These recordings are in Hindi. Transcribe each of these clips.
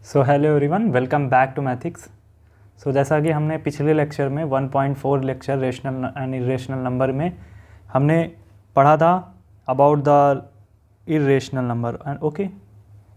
So hello everyone, welcome back to Mathics. So जैसा कि हमने पिछले लेक्चर में 1.4 lecture rational and irrational number में हमने पढ़ा था about the irrational number and okay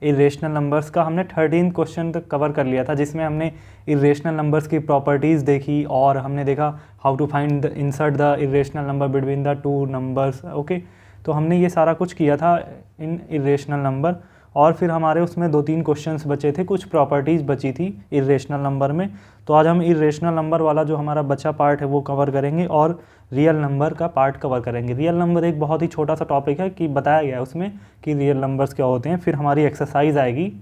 irrational numbers का हमने 13 क्वेश्चन तक कवर कर लिया था, जिसमें हमने इरेशनल नंबर्स की प्रॉपर्टीज़ देखी और हमने देखा how to find insert the irrational number between the two numbers. Okay, तो हमने ये सारा कुछ किया था इन इरेशनल नंबर। और फिर हमारे उसमें 2-3 क्वेश्चंस बचे थे, कुछ प्रॉपर्टीज़ बची थी इरेशनल नंबर में। तो आज हम इरेशनल नंबर वाला जो हमारा बचा पार्ट है वो कवर करेंगे और रियल नंबर का पार्ट कवर करेंगे। रियल नंबर एक बहुत ही छोटा सा टॉपिक है कि बताया गया है उसमें कि रियल नंबर्स क्या होते हैं। फिर हमारी एक्सरसाइज आएगी,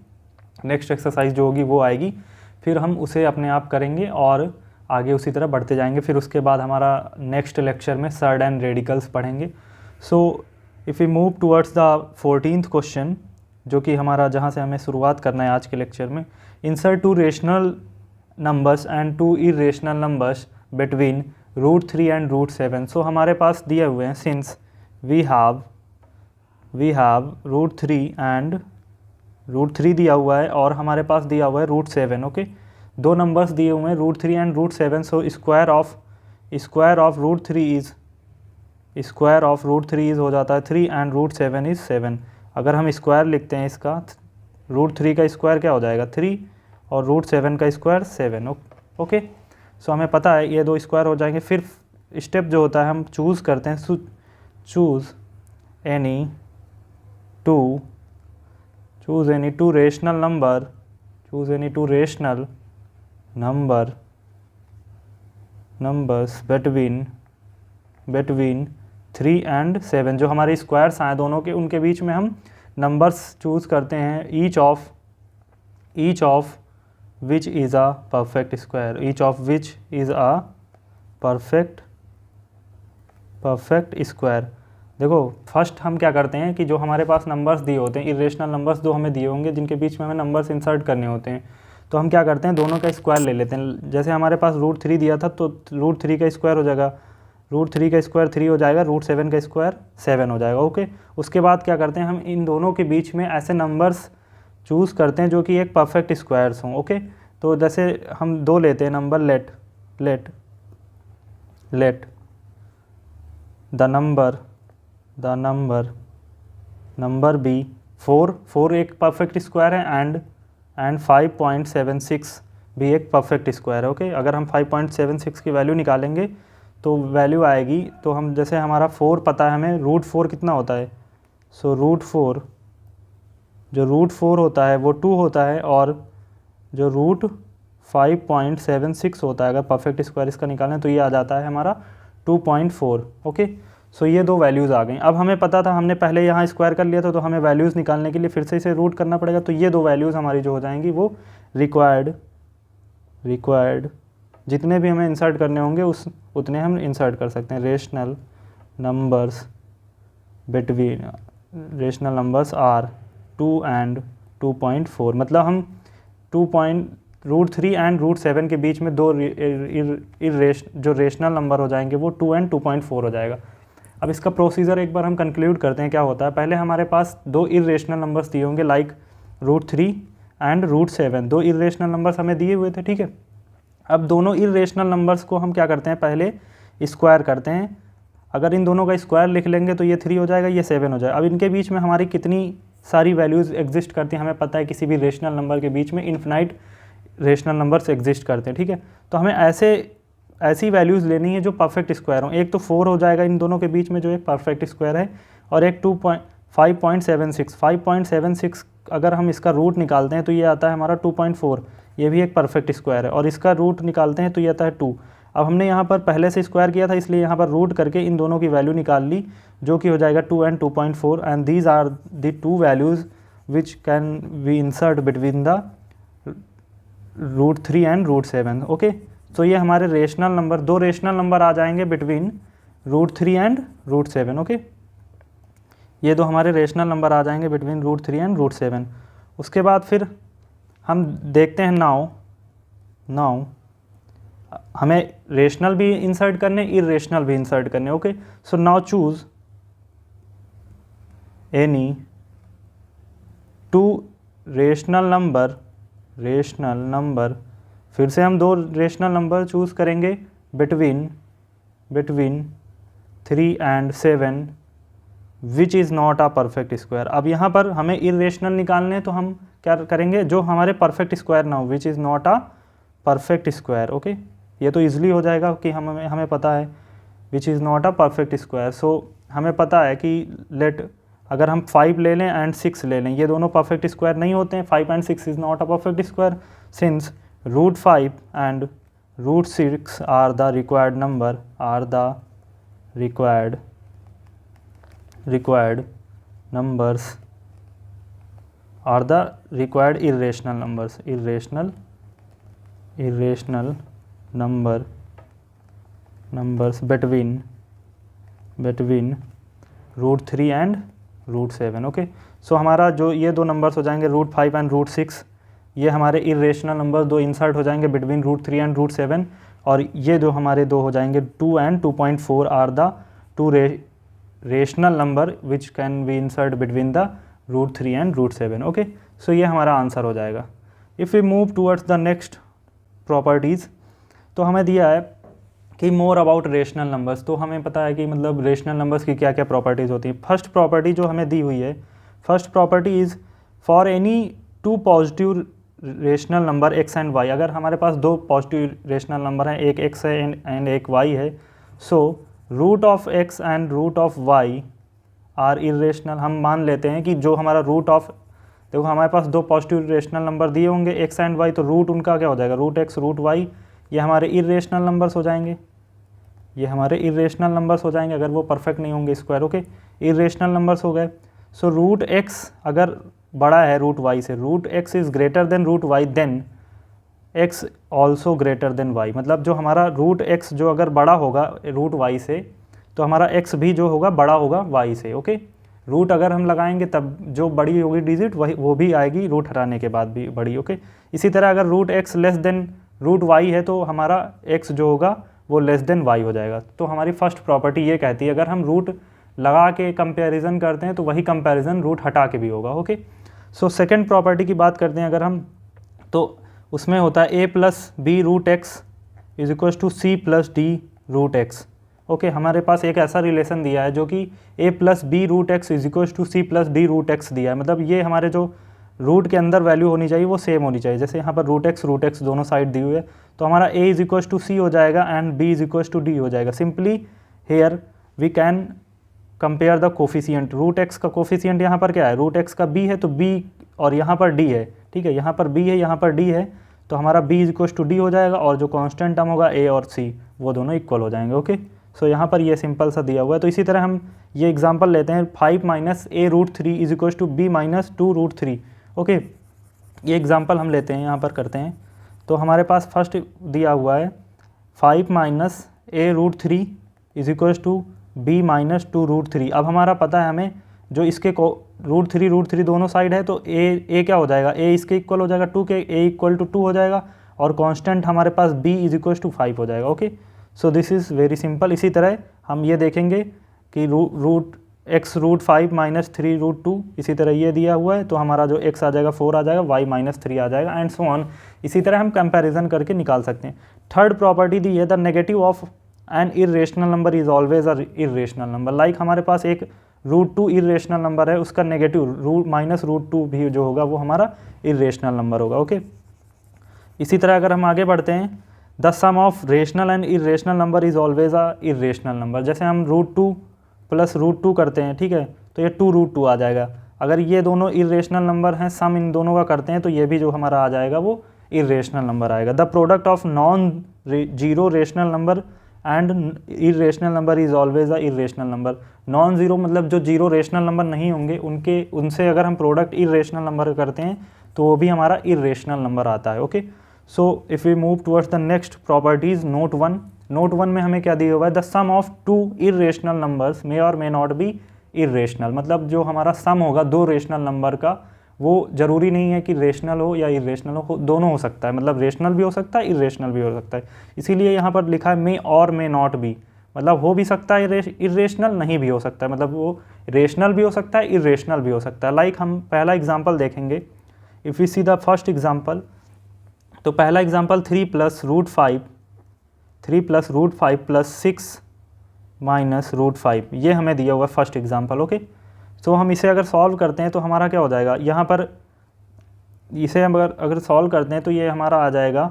नेक्स्ट एक्सरसाइज जो होगी वो आएगी, फिर हम उसे अपने आप करेंगे और आगे उसी तरह बढ़ते जाएंगे। फिर उसके बाद हमारा नेक्स्ट लेक्चर में सर्ड एंड रेडिकल्स पढ़ेंगे। So if we move towards the 14th question, जो कि हमारा जहाँ से हमें शुरुआत करना है आज के लेक्चर में, insert two rational numbers and two irrational numbers between √3 and √7। So हमारे पास दिए हुए हैं, सिंस वी हैव √3 एंड √3 दिया हुआ है और हमारे पास दिया हुआ है √7। ओके, दो नंबर्स दिए हुए हैं √3 and √7। So square of √3 is हो जाता है 3 एंड √7 इज़ 7। अगर हम स्क्वायर लिखते हैं इसका, √3 का स्क्वायर क्या हो जाएगा 3 और √7 का स्क्वायर 7। ओके, सो हमें पता है ये दो स्क्वायर हो जाएंगे। फिर स्टेप जो होता है हम चूज़ करते हैं, choose any two rational numbers between 3 and 7। जो हमारे स्क्वायर्स आए दोनों के, उनके बीच में हम नंबर्स चूज़ करते हैं, each of which is a perfect square, perfect square. देखो, फर्स्ट हम क्या करते हैं कि जो हमारे पास नंबर्स दिए होते हैं, इरेशनल नंबर्स दो हमें दिए होंगे जिनके बीच में हमें नंबर्स इंसर्ट करने होते हैं, तो हम क्या करते हैं दोनों का स्क्वायर ले लेते हैं। जैसे हमारे पास √3 दिया था तो √3 का स्क्वायर हो जाएगा, √3 का स्क्वायर 3 हो जाएगा, √7 का स्क्वायर 7 हो जाएगा। ओके, उसके बाद क्या करते हैं हम इन दोनों के बीच में ऐसे नंबर्स चूज़ करते हैं जो कि एक परफेक्ट स्क्वायर्स हों। ओके, तो जैसे हम दो लेते हैं number, let the number be 4 एक परफेक्ट स्क्वायर है एंड 5.76 भी एक परफेक्ट स्क्वायर है। ओके, अगर हम 5.76 की वैल्यू निकालेंगे तो वैल्यू आएगी, तो हम जैसे हमारा 4 पता है हमें, √4 कितना होता है, सो √4 होता है वो 2 होता है, और जो √5.76 होता है, अगर परफेक्ट स्क्वायर इसका निकालें तो ये आ जाता है हमारा 2.4। ओके, सो ये दो वैल्यूज़ आ गई। अब हमें पता था, हमने पहले यहाँ स्क्वायर कर लिया था, तो हमें वैल्यूज़ निकालने के लिए फिर से इसे रूट करना पड़ेगा। तो ये दो वैल्यूज़ हमारी जो हो जाएंगी वो रिक्वायर्ड जितने भी हमें इंसर्ट करने होंगे उतने हम इंसर्ट कर सकते हैं। रेशनल नंबर्स आर 2 एंड 2.4, मतलब हम √3 एंड √7 के बीच में दो जो रेशनल नंबर हो जाएंगे वो 2 एंड 2.4 हो जाएगा। अब इसका प्रोसीजर एक बार हम कंक्लूड करते हैं क्या होता है। पहले हमारे पास दो इरेशनल नंबर्स दिए होंगे, लाइक √3 एंड √7, दो इरेशनल नंबर्स हमें दिए हुए थे। ठीक है, अब दोनों इरेशनल नंबर्स को हम क्या करते हैं, पहले स्क्वायर करते हैं। अगर इन दोनों का स्क्वायर लिख लेंगे तो ये 3 हो जाएगा, ये 7 हो जाएगा। अब इनके बीच में हमारी कितनी सारी वैल्यूज़ एग्जिस्ट करती हैं हमें पता है, किसी भी रेशनल नंबर के बीच में इन्फिनाइट रेशनल नंबर्स एग्जिस्ट करते हैं। ठीक है, तो हमें ऐसी वैल्यूज़ लेनी है जो परफेक्ट स्क्वायर हो। एक तो 4 हो जाएगा इन दोनों के बीच में जो एक परफेक्ट स्क्वायर है, और एक 5.76 अगर हम इसका रूट निकालते हैं तो ये आता है हमारा 2.4, ये भी एक परफेक्ट स्क्वायर है, और इसका रूट निकालते हैं तो ये आता है 2। अब हमने यहाँ पर पहले से स्क्वायर किया था, इसलिए यहाँ पर रूट करके इन दोनों की वैल्यू निकाल ली, जो कि हो जाएगा 2 and 2.4, and these are the two values which can be insert between the √3 and √7। Okay, तो ये हमारे रेशनल नंबर, दो रेशनल नंबर आ जाएंगे बिटवीन √3 एंड √7। ओके, ये दो हमारे रेशनल नंबर आ जाएंगे बिटवीन √3 एंड √7। उसके बाद फिर हम देखते हैं नाउ हमें रेशनल भी इंसर्ट करने, इरेशनल भी इंसर्ट करने। Okay, so now choose any two rational number rational number, फिर से हम 2 रेशनल नंबर चूज़ करेंगे between 3 and 7 which is not a perfect square. अब यहाँ पर हमें इरेशनल निकालने, तो हम क्या करेंगे, जो हमारे परफेक्ट स्क्वायर ना हो, which is not a perfect square. Okay, ये तो ईजिली हो जाएगा कि हमें पता है which is not a perfect square. So हमें पता है कि लेट अगर हम 5 ले लें एंड 6 ले लें, ये दोनों परफेक्ट स्क्वायर नहीं होते हैं। 5 and 6 is not a perfect square since √5 and √6 are the required number, required numbers are the required irrational numbers, irrational numbers between √3 and √7। Okay, so हमारा जो ये 2 नंबर्स हो जाएंगे √5 and √6, ये हमारे इरेशनल नंबर 2 इंसर्ट हो जाएंगे बिटवीन √3 and √7, और ये जो हमारे 2 हो जाएंगे 2 and 2.4 are the 2 rational number which can be insert between the √3 and √7। Okay, so ये हमारा आंसर हो जाएगा। If we move towards the next properties, तो हमें दिया है कि मोर अबाउट रेशनल नंबर्स, तो हमें पता है कि मतलब रेशनल नंबर्स की क्या क्या प्रॉपर्टीज़ होती हैं। फर्स्ट प्रॉपर्टी जो हमें दी हुई है, first property is for any 2 positive rational number x and y, अगर हमारे पास 2 पॉजिटिव रेशनल नंबर हैं, एक x है एंड एक y है, so root of x and root of y are irrational. हम मान लेते हैं कि जो हमारा रूट ऑफ, देखो हमारे पास 2 पॉजिटिव रेशनल नंबर दिए होंगे x एंड y, तो रूट उनका क्या हो जाएगा, √x √y, ये हमारे इरेशनल नंबर्स हो जाएंगे, ये हमारे इरेशनल नंबर्स हो जाएंगे अगर वो परफेक्ट नहीं होंगे स्क्वायर। ओके, इरेशनल नंबर्स हो गए। सो √x अगर बड़ा है √y से, √x is greater than √y, then x also greater than y, मतलब जो हमारा √x जो अगर बड़ा होगा √y से, तो हमारा x भी जो होगा बड़ा होगा y से। ओके, रूट अगर हम लगाएंगे तब जो बड़ी होगी डिजिट वही वो भी आएगी, रूट हटाने के बाद भी बड़ी। ओके, इसी तरह अगर √x लेस देन √y है, तो हमारा x जो होगा वो लेस देन y हो जाएगा। तो हमारी फर्स्ट प्रॉपर्टी ये कहती है अगर हम रूट लगा के कंपैरिजन करते हैं तो वही कंपैरिजन रूट हटा के भी होगा। ओके, सो सेकेंड प्रॉपर्टी की बात करते हैं अगर हम, तो उसमें होता है a + b √x is equal to c + d √x। Okay, हमारे पास एक ऐसा रिलेशन दिया है जो कि a + b √x is equal to c + d √x दिया है, मतलब ये हमारे जो रूट के अंदर वैल्यू होनी चाहिए वो सेम होनी चाहिए। जैसे यहाँ पर √x दोनों साइड दी हुई है, तो हमारा a is equal to c हो जाएगा and b is equal to d हो जाएगा। Simply here we can compare the coefficient. √x का कोफिशिएंट यहाँ पर क्या है, √x का b है, तो b और यहाँ पर d है, ठीक है, यहाँ पर b है, यहाँ पर d है, तो हमारा b is equal to d हो जाएगा, और जो कांस्टेंट टर्म होगा a और c वो दोनों इक्वल हो जाएंगे। ओके, सो यहाँ पर ये सिंपल सा दिया हुआ है। तो इसी तरह हम ये एग्जांपल लेते हैं 5 - a √3 is equal to b - 2 √3। Okay, ये एग्जांपल हम लेते हैं, यहाँ पर करते हैं। तो हमारे पास फर्स्ट दिया हुआ है 5 - a √3 is equal to b - 2 √3। अब हमारा पता है हमें जो इसके √3 दोनों साइड है, तो a क्या हो जाएगा, a इसके इक्वल हो जाएगा 2 के, a इक्वल टू 2 हो जाएगा, और कांस्टेंट हमारे पास b इज इक्वल टू 5 हो जाएगा। Okay, so this is very simple. इसी तरह हम ये देखेंगे कि x √5 - 3 √2, इसी तरह ये दिया हुआ है, तो हमारा जो x आ जाएगा 4 आ जाएगा, y - 3 आ जाएगा, एंड सो ऑन। इसी तरह हम कंपैरिजन करके निकाल सकते हैं। थर्ड प्रॉपर्टी दी है the negative of an irrational number is always a irrational number. Like हमारे पास एक √2 इरेशनल नंबर है, उसका नेगेटिव -√2 भी जो होगा वो हमारा इरेशनल नंबर होगा। ओके, इसी तरह अगर हम आगे बढ़ते हैं, the sum of rational and irrational number is always a irrational number. जैसे हम √2 + √2 करते हैं, ठीक है, तो ये 2 √2 आ जाएगा। अगर ये दोनों इरेशनल नंबर हैं, सम इन दोनों का करते हैं, तो ये भी जो हमारा आ जाएगा वो इरेशनल नंबर आएगा। The product of non zero rational number and irrational number is always a irrational number. Non zero मतलब जो जीरो रेशनल नंबर नहीं होंगे उनसे अगर हम प्रोडक्ट इरेशनल नंबर करते हैं तो वो भी हमारा इरेशनल नंबर आता है। Okay, so if we move towards the next properties, note 1 में हमें क्या दिया हुआ है, the sum of 2 irrational numbers may और मे नॉट बी इरेशनल। मतलब जो हमारा सम होगा 2 रेशनल नंबर का, वो ज़रूरी नहीं है कि रेशनल हो या इरेशनल हो, दोनों हो सकता है, मतलब रेशनल भी हो सकता है, इरेशनल भी हो सकता है। इसीलिए यहाँ पर लिखा है मे और मे नॉट बी, मतलब हो भी सकता है इरेशनल, नहीं भी हो सकता है, मतलब वो रेशनल भी हो सकता है, इरेशनल भी हो सकता है। लाइक हम पहला एग्जांपल देखेंगे। If you see the first example, तो पहला example 3 plus root 5 plus 6 minus root 5, ये हमें दिया हुआ है फर्स्ट एग्जांपल। ओके, तो हम इसे अगर सॉल्व करते हैं तो हमारा क्या हो जाएगा, यहाँ पर इसे हम अगर सॉल्व करते हैं तो ये हमारा आ जाएगा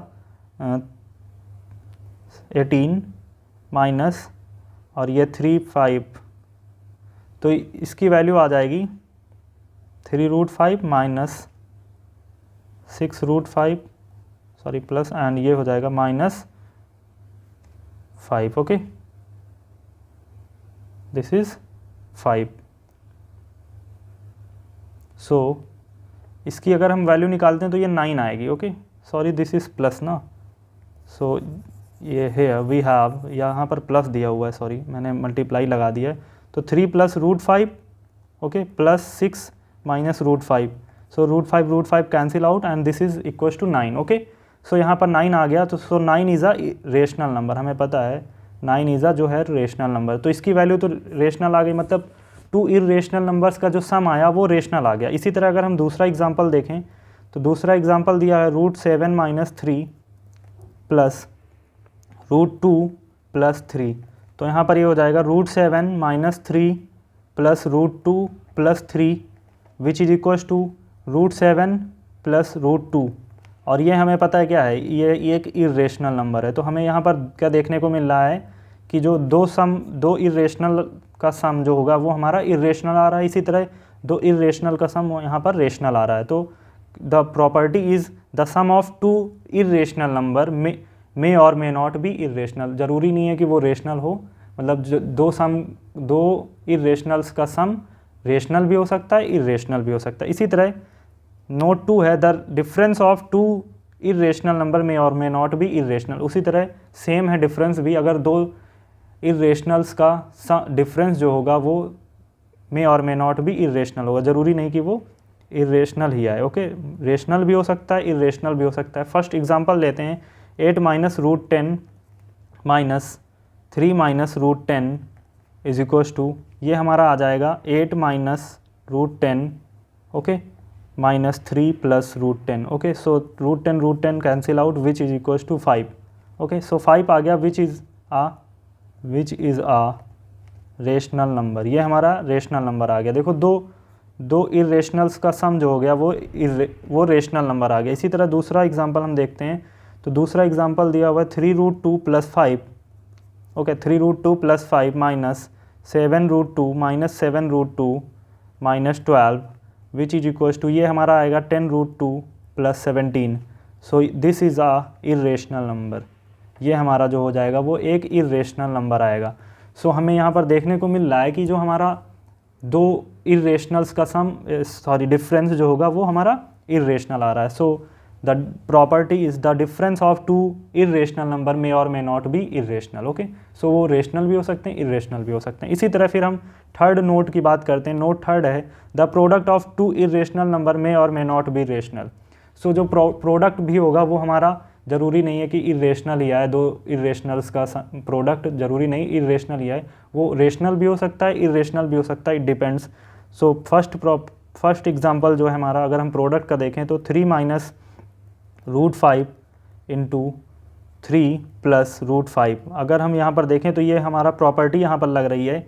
18 माइनस और ये 3 5, तो इसकी वैल्यू आ जाएगी 3 root 5 minus 6 root 5 sorry plus, and ये हो जाएगा माइनस 5। Okay, this is 5। सो इसकी अगर हम वैल्यू निकालते हैं तो ये 9 आएगी। Okay, sorry this is plus ना, सो ये है वी हैव, यहाँ पर प्लस दिया हुआ है, सॉरी मैंने मल्टीप्लाई लगा दिया है। तो 3 plus root 5 okay plus 6 minus root 5, so root 5 cancel out and this is equal to 9। Okay, so यहाँ पर 9 आ गया, तो so 9 is a rational number, हमें पता है 9 इज़ अ जो है रेशनल नंबर। तो इसकी वैल्यू तो रेशनल आ गई, मतलब 2 इर्रेशनल नंबर्स का जो सम आया वो रेशनल आ गया। इसी तरह अगर हम दूसरा एग्जांपल देखें तो दूसरा एग्जांपल दिया है root 7 minus 3 plus root 2 plus 3, तो यहाँ पर ये हो जाएगा root 7 minus 3 plus root 2 plus 3 which is equal to root 7 plus root 2, और ये हमें पता है क्या है, ये एक इर्रेशनल नंबर है। तो हमें यहाँ पर क्या देखने को मिल रहा है कि जो दो इर्रेशनल का सम जो होगा वो हमारा इर्रेशनल आ रहा है, इसी तरह 2 इर्रेशनल का सम यहाँ पर रेशनल आ रहा है। तो the property is the sum of 2 irrational number may और मे नॉट बी इर्रेशनल। ज़रूरी नहीं है कि वो रेशनल हो, मतलब दो इर्रेशनल्स का सम रेशनल भी हो सकता है, इर्रेशनल भी हो सकता है। इसी तरह नोट 2 है the difference of 2 irrational number may और मे नॉट बी इर्रेशनल। उसी तरह सेम है डिफरेंस भी, अगर 2 इर्रेशनल्स का डिफरेंस जो होगा वो मे और मे नॉट भी इर्रेशनल होगा, ज़रूरी नहीं कि वो इर्रेशनल ही आए। ओके, रेशनल भी हो सकता है, इर्रेशनल भी हो सकता है। फर्स्ट एग्जांपल लेते हैं 8 minus root 10 minus 3 minus root 10 is equals to, ये हमारा आ जाएगा 8 minus root 10 okay minus 3 plus root 10। Okay, so root 10 cancel out which is equals to 5। Okay, so 5 आ गया which is a rational number, ये हमारा रेशनल नंबर आ गया। देखो दो इर्रेशनल्स का सम जो हो गया वो रेशनल नंबर आ गया। इसी तरह दूसरा एग्जांपल हम देखते हैं, तो दूसरा एग्जांपल दिया हुआ है 3 root 2 plus 5 okay 3 root 2 plus 5 minus 7 root 2 minus 7 root 2 minus 12 which is equals to, ये हमारा आएगा 10 root 2 plus 17। So this is a irrational number, ये हमारा जो हो जाएगा वो एक इर्रेशनल नंबर आएगा। सो हमें यहाँ पर देखने को मिल रहा है कि जो हमारा 2 इर्रेशनल्स का डिफरेंस जो होगा वो हमारा इर्रेशनल आ रहा है। So the property is the difference of 2 irrational number may और may not be irrational. Okay, so वो रेशनल भी हो सकते हैं, इर्रेशनल भी हो सकते हैं। इसी तरह फिर हम थर्ड नोट की बात करते हैं। नोट थर्ड है the product of 2 irrational number may और may not be rational. So जो प्रोडक्ट भी होगा वो हमारा ज़रूरी नहीं है कि इर्रेशनल ही आए, 2 इर्रेशनल्स का प्रोडक्ट ज़रूरी नहीं इर्रेशनल ही आए, वो रेशनल भी हो सकता है, इर्रेशनल भी हो सकता है, it depends. So first example जो है हमारा, अगर हम प्रोडक्ट का देखें तो 3 minus root 5 into 3 plus root 5, अगर हम यहाँ पर देखें तो ये हमारा प्रॉपर्टी यहाँ पर लग रही है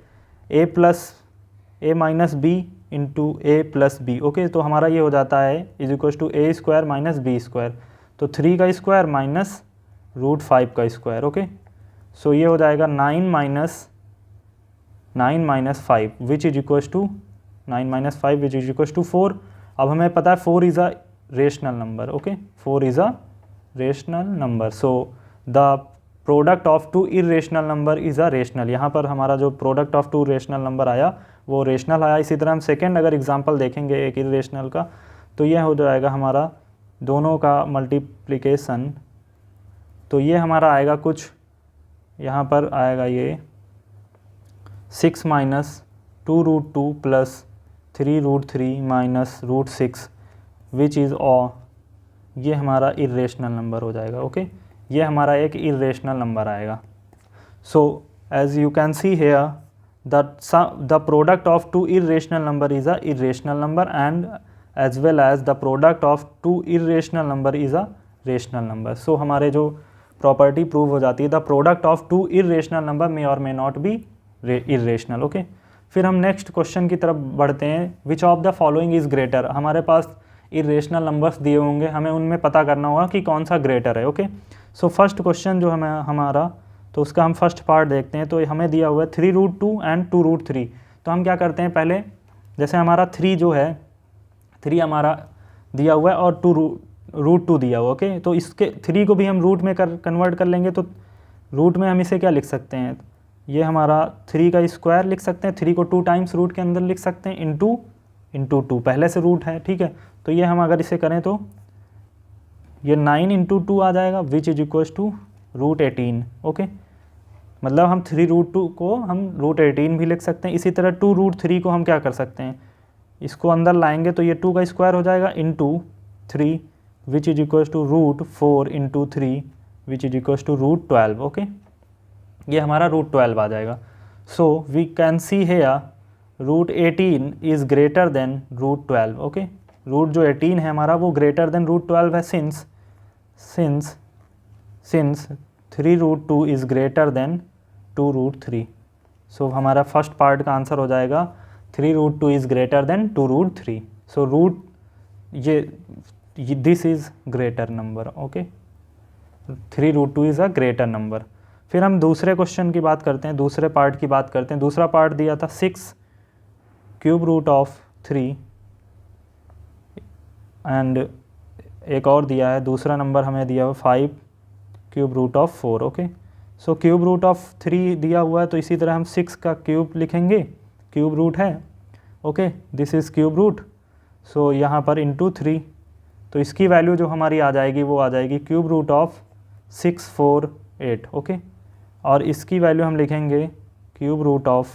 a minus B into A plus B. Okay, तो हमारा ये हो जाता है is equal to A square minus B square, तो 3 का स्क्वायर माइनस रूट 5 का स्क्वायर। ओके, सो ये हो जाएगा 9 minus 5 which is equals to 9 minus 5 which is equals to 4। अब हमें पता है 4 is a rational number. Okay, 4 is a rational number, so the product of 2 irrational number is a rational. यहाँ पर हमारा जो प्रोडक्ट ऑफ 2 रेशनल नंबर आया वो रेशनल आया। इसी तरह हम सेकेंड अगर एग्जांपल देखेंगे एक इर्रेशनल का, तो यह हो जाएगा हमारा दोनों का मल्टीप्लिकेशन, तो ये हमारा आएगा कुछ यहाँ पर आएगा ये 6 minus 2 root 2 plus 3 root 3 minus root 6 which is ये हमारा इर्रेशनल नंबर हो जाएगा। ओके, ये हमारा एक इर्रेशनल नंबर आएगा। So as you can see here the product of 2 irrational number is a irrational number and as well as the product of 2 irrational number is a rational number. So हमारे जो प्रॉपर्टी प्रूव हो जाती है, the product of two irrational number may और may not be irrational. Okay, फिर हम नेक्स्ट क्वेश्चन की तरफ बढ़ते हैं। Which of the following is greater. हमारे पास इरेशनल नंबर्स दिए होंगे, हमें उनमें पता करना होगा कि कौन सा ग्रेटर है। ओके, सो फर्स्ट क्वेश्चन जो हमें हमारा, तो उसका हम फर्स्ट पार्ट देखते हैं। तो हमें दिया हुआ है 3√2 एंड 2√3। तो हम क्या करते हैं, पहले जैसे हमारा 3 जो है, 3 हमारा दिया हुआ है और √2 दिया हुआ। ओके, तो इसके 3 को भी हम रूट में कन्वर्ट कर लेंगे। तो रूट में हम इसे क्या लिख सकते हैं, ये हमारा 3 का स्क्वायर लिख सकते हैं। 3 को 2 टाइम्स रूट के अंदर लिख सकते हैं, इंटू 2 पहले से रूट है। ठीक है, तो ये हम अगर इसे करें तो ये 9 × 2 आ जाएगा, which is equals to √18। Okay, मतलब हम 3√2 को हम √18 भी लिख सकते हैं। इसी तरह 2√3 को हम क्या कर सकते हैं, इसको अंदर लाएंगे तो ये 2 का स्क्वायर हो जाएगा, into 3 which is equals to √4 × 3 which is equals to √12। Okay, ये हमारा √12 आ जाएगा। So we can see here √18 is greater than √12। Okay, root जो 18 है हमारा वो ग्रेटर देन √12 है, since 3√2 is greater than 2√3। So हमारा फर्स्ट पार्ट का आंसर हो जाएगा 3√2 is greater than 2√3। So root ये this is greater number. Okay, 3√2 is a greater number. फिर हम दूसरे क्वेश्चन की बात करते हैं, दूसरे पार्ट की बात करते हैं। दूसरा पार्ट दिया था 6³ एंड एक और दिया है, दूसरा नंबर हमें दिया हुआ 5³ ओके, सो ³ दिया हुआ है, तो इसी तरह हम 6 का क्यूब लिखेंगे, क्यूब रूट है। Okay, this is cube root. So यहाँ पर इंटू 3, तो इसकी वैल्यू जो हमारी आ जाएगी वो आ जाएगी √648। ओके, और इसकी वैल्यू हम लिखेंगे √5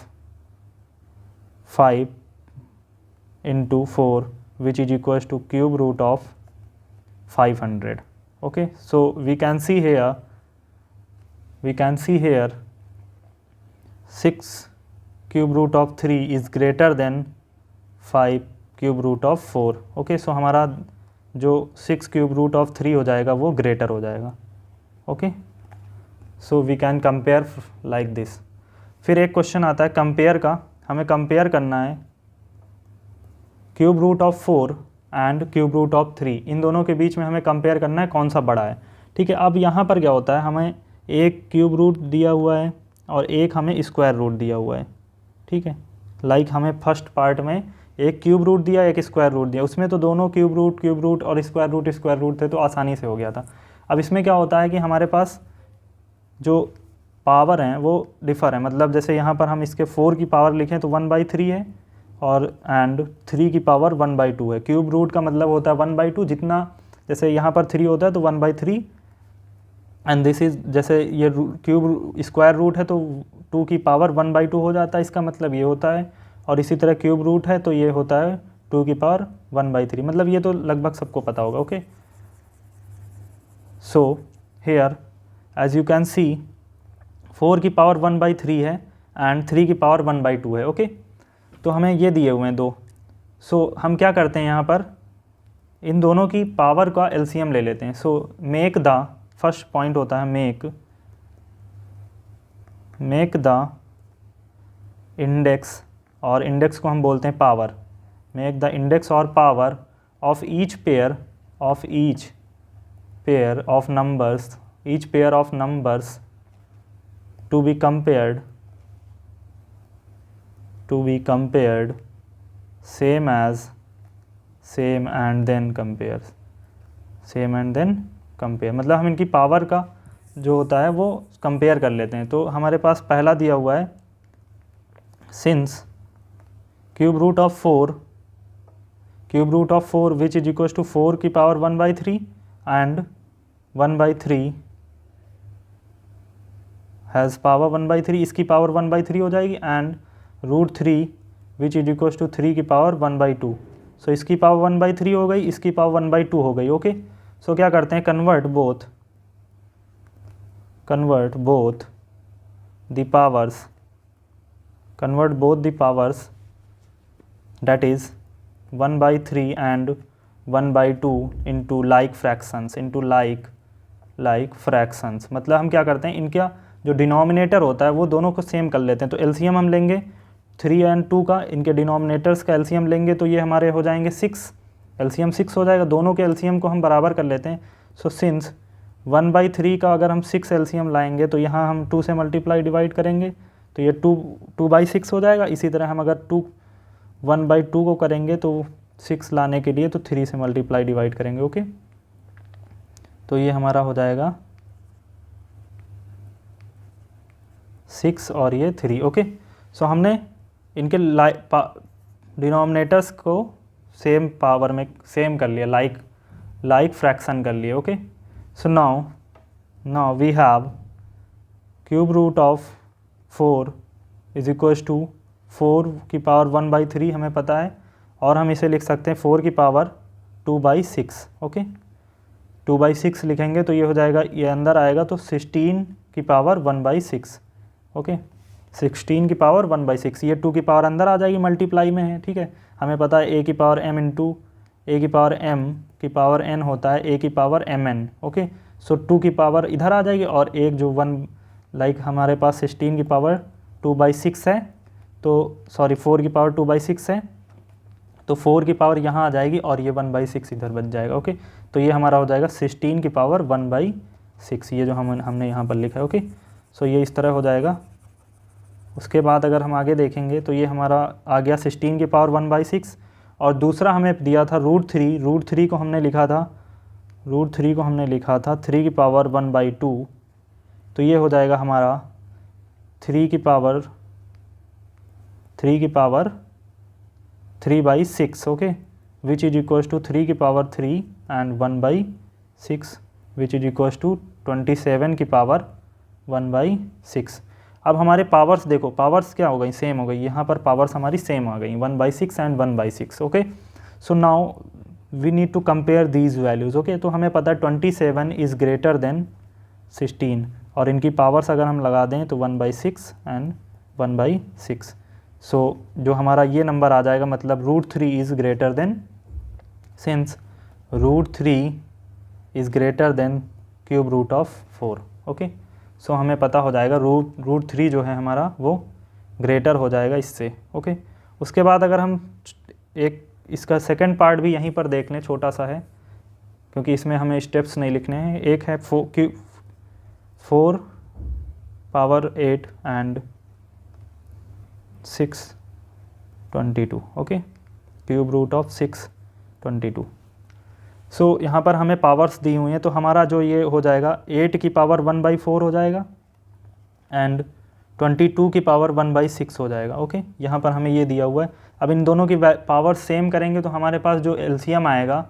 × 4 which is equals to √500। Okay, so we can see here 6³ is greater than 5³ okay, so हमारा जो 6³ हो जाएगा वो ग्रेटर हो जाएगा। Okay, so we can compare like this. फिर एक क्वेश्चन आता है कंपेयर का, हमें कंपेयर करना है ³ एंड ³ इन दोनों के बीच में हमें कंपेयर करना है कौन सा बड़ा है। ठीक है, अब यहाँ पर क्या होता है, हमें एक क्यूब रूट दिया हुआ है और एक हमें स्क्वायर रूट दिया हुआ है। ठीक है, लाइक हमें फर्स्ट पार्ट में एक क्यूब रूट दिया, एक स्क्वायर रूट दिया, उसमें तो दोनों क्यूब रूट और स्क्वायर रूट थे, तो आसानी से हो गया था। अब इसमें क्या होता है कि हमारे पास जो पावर हैं वो डिफ़र है, मतलब जैसे यहाँ पर हम इसके 4 की पावर लिखें तो 1/3 है और एंड 3 की पावर 1/2 है। क्यूब रूट का मतलब होता है 1/2, जितना जैसे यहाँ पर 3 होता है तो 1/3 एंड दिस इज़, जैसे ये क्यूब स्क्वायर रूट है तो 2 की पावर 1/2 हो जाता है, इसका मतलब ये होता है। और इसी तरह क्यूब रूट है तो ये होता है 2 की पावर 1/3, मतलब ये तो लगभग सबको पता होगा। Okay, so here as you can see 4 की पावर 1/3 है एंड 3 की पावर 1/2 है। ओके, तो हमें ये दिए हुए हैं 2। सो हम क्या करते हैं, यहाँ पर इन दोनों की पावर का एलसीएम ले लेते हैं। So make the, first point होता है मेक द इंडेक्स, और इंडेक्स को हम बोलते हैं पावर। मेक द इंडेक्स और power of each pair of numbers to be compared same and then compare, मतलब हम इनकी पावर का जो होता है वो कंपेयर कर लेते हैं। तो हमारे पास पहला दिया हुआ है since ³ of 4 which is equals to 4 की पावर 1/3 एंड 1/3 हैज़ पावर 1/3, इसकी पावर 1/3 हो जाएगी and √3 which is equals to 3 की पावर 1/2। सो इसकी पावर 1/3 हो गई, इसकी पावर 1/2 हो गई। ओके, सो क्या करते हैं, convert both the powers that is 1/3 and 1/2 into like fractions into like fractions. मतलब हम क्या करते हैं, इनका जो डिनोमिनेटर होता है वो दोनों को सेम कर लेते हैं। तो एलसीएम हम लेंगे 3 और 2 का, इनके डिनोमिनेटर्स का एलसीएम लेंगे तो ये हमारे हो जाएंगे 6, एलसीएम 6 हो जाएगा। दोनों के एलसीएम को हम बराबर कर लेते हैं। सो सिंस 1/3 का अगर हम 6 एलसीएम लाएंगे तो यहाँ हम 2 से मल्टीप्लाई डिवाइड करेंगे तो ये 2/6 हो जाएगा। इसी तरह हम अगर 1/2 को करेंगे तो 6 लाने के लिए तो 3 से मल्टीप्लाई डिवाइड करेंगे। ओके, तो ये हमारा हो जाएगा 6 और ये 3। ओके, सो हमने इनके डिनोमिनेटर्स को सेम पावर में सेम कर लिया, लाइक फ्रैक्शन कर लिए। Okay, so now we have cube root of 4 is equals to 4 की पावर 1/3 हमें पता है, और हम इसे लिख सकते हैं 4 की पावर 2/6। ओके, 2/6 लिखेंगे तो ये हो जाएगा, ये अंदर आएगा तो 16 की पावर 1/6। ओके, 16 की पावर 1/6, ये 2 की पावर अंदर आ जाएगी, मल्टीप्लाई में है। ठीक है, हमें पता है a की पावर m इंटू a की पावर m की पावर n होता है a की पावर mn। ओके, सो 2 की पावर इधर आ जाएगी और एक जो 1 हमारे पास 16 की पावर 2/6 है, तो सॉरी 4 की पावर 2/6 है, तो 4 की पावर यहाँ आ जाएगी और ये 1/6 इधर बच जाएगा। ओके, तो ये हमारा हो जाएगा 16 की पावर 1/6, ये जो हमने यहाँ पर लिखा है। ओके, सो ये इस तरह हो जाएगा। उसके बाद अगर हम आगे देखेंगे तो ये हमारा आ गया 16 की पावर 1/6, और दूसरा हमें दिया था √3 को हमने लिखा था 3 की पावर 1/2, तो ये हो जाएगा हमारा 3 की power 3/6। Okay, which is equals to 3 की power 3 and 1/6 which is equals to 27 की पावर 1/6। अब हमारे पावर्स देखो, पावर्स क्या हो गई, सेम हो गई, यहाँ पर पावर्स हमारी सेम आ गई, 1/6 and 1/6। Okay, so now we need to compare these values. Okay, तो हमें पता है 27 इज़ ग्रेटर देन 16, और इनकी पावर्स अगर हम लगा दें तो 1/6 एंड 1/6। सो जो हमारा ये नंबर आ जाएगा, मतलब √3 is greater than, since √3 is greater than cube root of 4। Okay, so हमें पता हो जाएगा √3 जो है हमारा वो ग्रेटर हो जाएगा इससे। ओके, उसके बाद अगर हम एक इसका सेकंड पार्ट भी यहीं पर देख लें, छोटा सा है क्योंकि इसमें हमें स्टेप्स नहीं लिखने हैं। एक है 4 power 8 and 6/22। Okay, cube root of 6/22। So यहाँ पर हमें पावर्स दी हुई हैं, तो हमारा जो ये हो जाएगा 8 की पावर 1/4 हो जाएगा एंड 22 की पावर 1/6 हो जाएगा। ओके, यहाँ पर हमें ये दिया हुआ है। अब इन दोनों की पावर सेम करेंगे तो हमारे पास जो एलसीएम आएगा,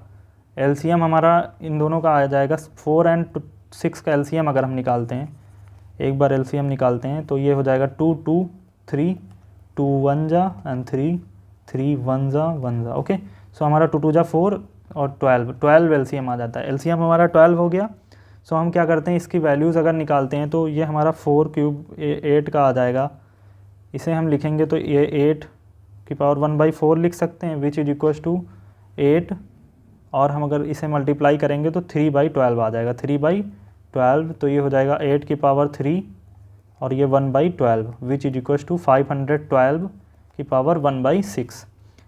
एलसीएम हमारा इन दोनों का आ जाएगा 4 और 6 का एलसीएम अगर हम निकालते हैं, एक बार एलसीएम निकालते हैं तो ये हो जाएगा 2 2 3 2 1 जा एंड 3 3 1 जा 1 जा। ओके, सो हमारा 2 2 जा 4 और 12 एलसीएम आ जाता है। एलसीएम हमारा 12 हो गया। सो हम क्या करते हैं, इसकी वैल्यूज़ अगर निकालते हैं तो ये हमारा 4 क्यूब 8 का आ जाएगा। इसे हम लिखेंगे तो ये 8 की पावर 1/4 लिख सकते हैं, विच इज इक्वल्स टू 8, और हम अगर इसे मल्टीप्लाई करेंगे तो 3/12 आ जाएगा, 3/12, तो ये हो जाएगा 8 की पावर 3 और ये 1/12 विच इज इक्वल्स टू 512 की पावर 1/6।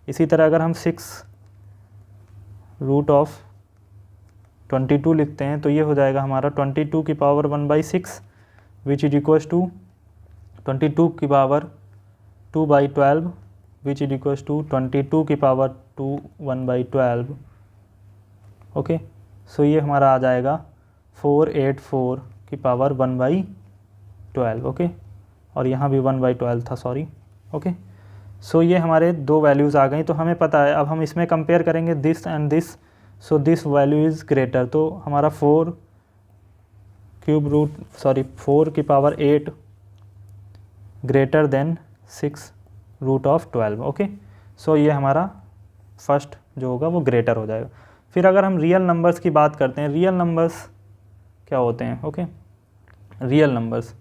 इसी तरह अगर हम 6√22 लिखते हैं तो ये हो जाएगा हमारा 22 की power 1/6 which is equals to 22 की power 2/12 which is equals to 22 की पावर 1/12। ओके, सो ये हमारा आ जाएगा 484 की पावर 1/12। ओके, और यहाँ भी 1/12 था, सॉरी। ओके, सो ये हमारे दो वैल्यूज़ आ गई। तो हमें पता है, अब हम इसमें कंपेयर करेंगे this and this, so this value is greater, तो हमारा 4 की power 8 greater than 6√12। Okay, so ये हमारा फर्स्ट जो होगा वो ग्रेटर हो जाएगा। फिर अगर हम रियल नंबर्स की बात करते हैं, रियल नंबर्स क्या होते हैं? Okay, real numbers,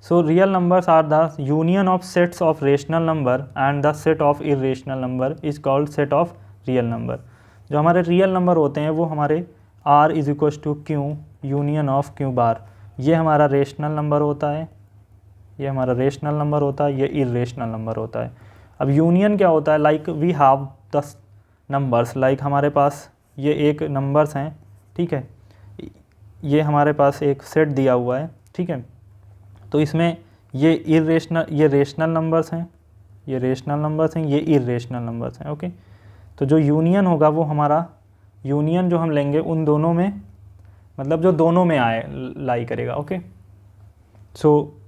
so real numbers are the union of sets of rational number and the set of irrational number is called set of real number. जो हमारे रियल नंबर होते हैं वो हमारे r is equal to Q union of Q bar, ये हमारा रेशनल नंबर होता है, ये हमारा रेशनल नंबर होता है, ये इरेशनल नंबर होता है। अब यूनियन क्या होता है, like we have the numbers, like हमारे पास ये एक नंबर्स हैं, ठीक है, ये हमारे पास एक सेट दिया हुआ है, ठीक है, तो इसमें ये रेशनल नंबर्स हैं, ये रेशनल नंबर्स हैं, ये इरेशनल नंबर्स हैं, ओके। तो जो यूनियन होगा वो हमारा यूनियन जो हम लेंगे उन दोनों में, मतलब जो दोनों में आए लाई करेगा, ओके। सो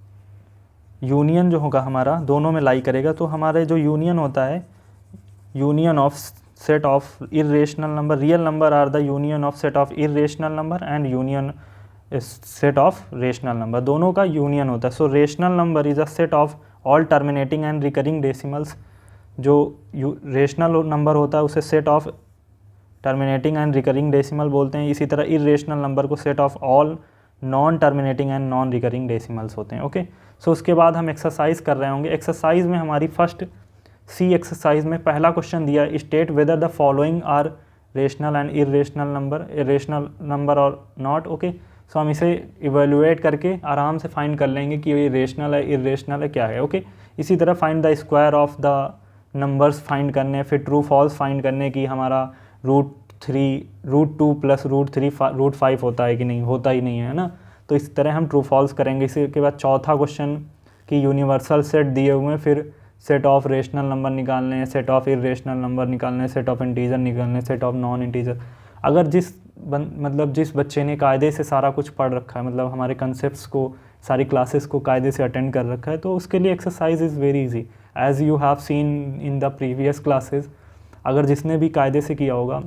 यूनियन जो होगा हमारा दोनों में लाई करेगा, तो हमारे जो यूनियन होता है, union of set of irrational number, real number are the union of set of irrational number and union set of rational number, दोनों का यूनियन होता है। So rational number is a set of all terminating and recurring decimals, जो रेशनल नंबर होता है उसे set of terminating and recurring decimal बोलते हैं। इसी तरह इरेशनल नंबर को set of all non terminating and non recurring decimals होते हैं, ओके। सो उसके बाद हम एक्सरसाइज कर रहे होंगे। एक्सरसाइज में हमारी फर्स्ट सी एक्सरसाइज में पहला क्वेश्चन दिया, state whether the following are rational and irrational number और नॉट, ओके। सो हम इसे इवेल्युएट करके आराम से फाइंड कर लेंगे कि ये रेशनल है इरेशनल है क्या है, ओके। इसी तरह find the square of the numbers find करने, फिर ट्रू फॉल्स फाइंड करने की हमारा √2 प्लस √5 होता है कि नहीं, होता ही नहीं है ना, तो इस तरह हम ट्रू फॉल्स करेंगे। इसी के बाद चौथा क्वेश्चन की यूनिवर्सल सेट दिए हुए हैं, फिर सेट ऑफ रेशनल नंबर निकालने हैं, सेट ऑफ इरेशनल नंबर निकालने हैं, सेट ऑफ इंटीजर निकालने, सेट ऑफ नॉन इंटीजर। अगर जिस बच्चे ने कायदे से सारा कुछ पढ़ रखा है, मतलब हमारे कंसेप्ट्स को, सारी क्लासेस को कायदे से अटेंड कर रखा है, तो उसके लिए exercise is very easy as you have seen in the previous classes. अगर जिसने भी कायदे से किया होगा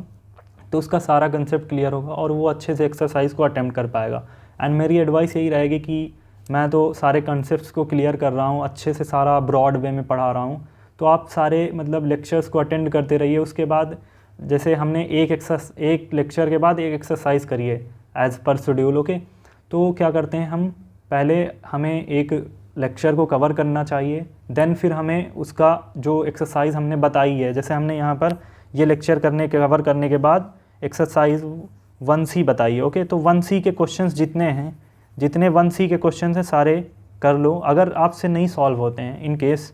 तो उसका सारा कंसेप्ट क्लियर होगा और वो अच्छे से एक्सरसाइज को अटेम्प्ट कर पाएगा। एंड मेरी एडवाइस यही रहेगी कि मैं तो सारे कंसेप्ट्स को क्लियर कर रहा हूँ, अच्छे से सारा ब्रॉड वे में पढ़ा रहा हूँ, तो आप सारे मतलब लेक्चर्स को अटेंड करते रहिए। उसके बाद जैसे हमने एक लेक्चर के बाद एक एक्सरसाइज करिए एज़ पर शेड्यूल, ओके। तो क्या करते हैं हम, पहले हमें एक लेक्चर को कवर करना चाहिए, देन फिर हमें उसका जो एक्सरसाइज हमने बताई है, जैसे हमने यहाँ पर ये लेक्चर कवर करने के बाद एक्सरसाइज 1C बताई है, ओके। तो 1C के क्वेश्चंस जितने 1C के क्वेश्चंस हैं सारे कर लो। अगर आपसे नहीं सॉल्व होते हैं, in case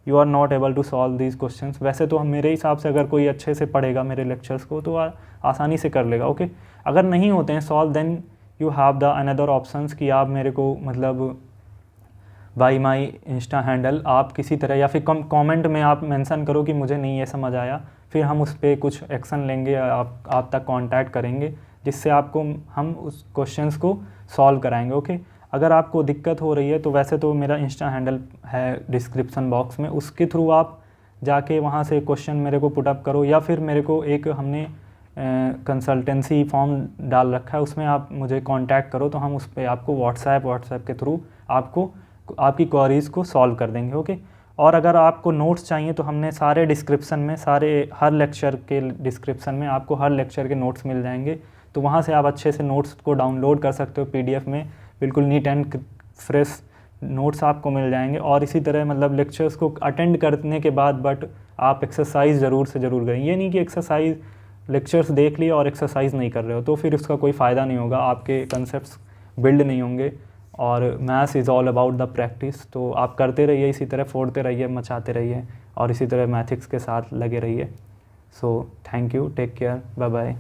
you are not able to solve these questions, वैसे तो हम मेरे हिसाब से अगर कोई अच्छे से पढ़ेगा मेरे लेक्चर्स को तो आसानी से कर लेगा, ओके। अगर नहीं होते हैं solve, then you have the another options कि आप मेरे को मतलब बाई माई इंस्टा हैंडल आप किसी तरह या फिर कमेंट में आप मेंशन करो कि मुझे नहीं ये समझ आया, फिर हम उस पर कुछ एक्शन लेंगे, आप तक कांटेक्ट करेंगे, जिससे आपको हम उस क्वेश्चंस को सॉल्व कराएंगे, ओके। अगर आपको दिक्कत हो रही है तो वैसे तो मेरा इंस्टा हैंडल है डिस्क्रिप्शन बॉक्स में, उसके थ्रू आप जाके वहाँ से क्वेश्चन मेरे को पुटअप करो, या फिर मेरे को एक हमने कंसल्टेंसी फॉर्म डाल रखा है, उसमें आप मुझे कांटेक्ट करो, तो हम उस पर आपको व्हाट्सएप के थ्रू आपको आपकी क्वेरीज़ को सॉल्व कर देंगे, ओके। और अगर आपको नोट्स चाहिए तो हमने सारे डिस्क्रिप्शन में, हर लेक्चर के डिस्क्रिप्शन में आपको हर लेक्चर के नोट्स मिल जाएंगे, तो वहाँ से आप अच्छे से नोट्स को डाउनलोड कर सकते हो PDF में, बिल्कुल नीट एंड फ्रेश नोट्स आपको मिल जाएंगे। और इसी तरह मतलब लेक्चर्स को अटेंड करने के बाद बट आप एक्सरसाइज ज़रूर से ज़रूर करें। ये नहीं कि एक्सरसाइज लेक्चर्स देख लिए और एक्सरसाइज नहीं कर रहे हो, तो फिर उसका कोई फ़ायदा नहीं होगा, आपके कंसेप्ट्स बिल्ड नहीं होंगे। और maths is all about the practice, तो आप करते रहिए, इसी तरह फोड़ते रहिए, मचाते रहिए, और इसी तरह मैथिक्स के साथ लगे रहिए। So thank you, take care, bye bye.